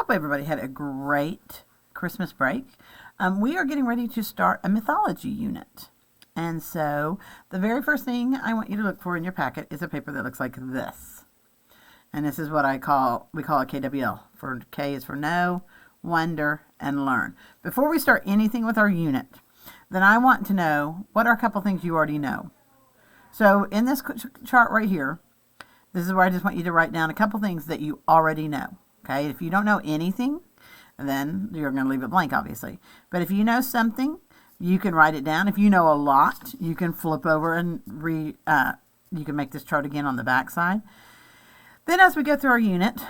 hope everybody had a great Christmas break. We are getting ready to start a mythology unit. And so the very first thing I want you to look for in your packet is a paper that looks like this. And this is what we call a KWL. For K is for know, wonder, and learn. Before we start anything with our unit, then I want to know what are a couple things you already know. So in this chart right here, this is where I just want you to write down a couple things that you already know. Okay, if you don't know anything, then you're going to leave it blank, obviously. But if you know something, you can write it down. If you know a lot, you can flip over and you can make this chart again on the back side. Then as we go through our unit,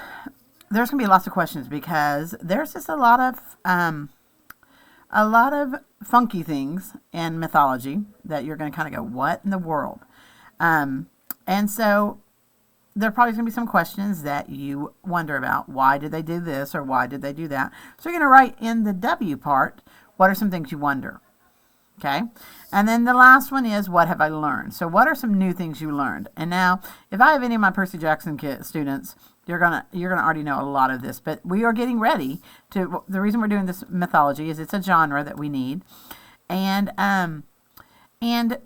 there's going to be lots of questions because there's just a lot of funky things in mythology that you're going to kind of go, what in the world? And so there probably going to be some questions that you wonder about. Why did they do this or why did they do that? So you're going to write in the W part, what are some things you wonder? Okay. And then the last one is, what have I learned? So what are some new things you learned? And now, if I have any of my Percy Jackson students, you're gonna already know a lot of this, but we are getting ready to, the reason we're doing this mythology is it's a genre that we need. And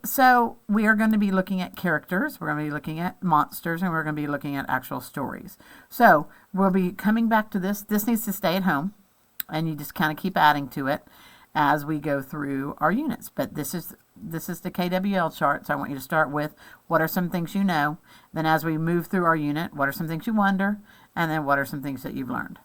so we are going to be looking at characters, we're going to be looking at monsters, and we're going to be looking at actual stories. So we'll be coming back to this. This needs to stay at home, and you just kind of keep adding to it as we go through our units. But this is the KWL chart, so I want you to start with what are some things you know. Then as we move through our unit, what are some things you wonder, and then what are some things that you've learned.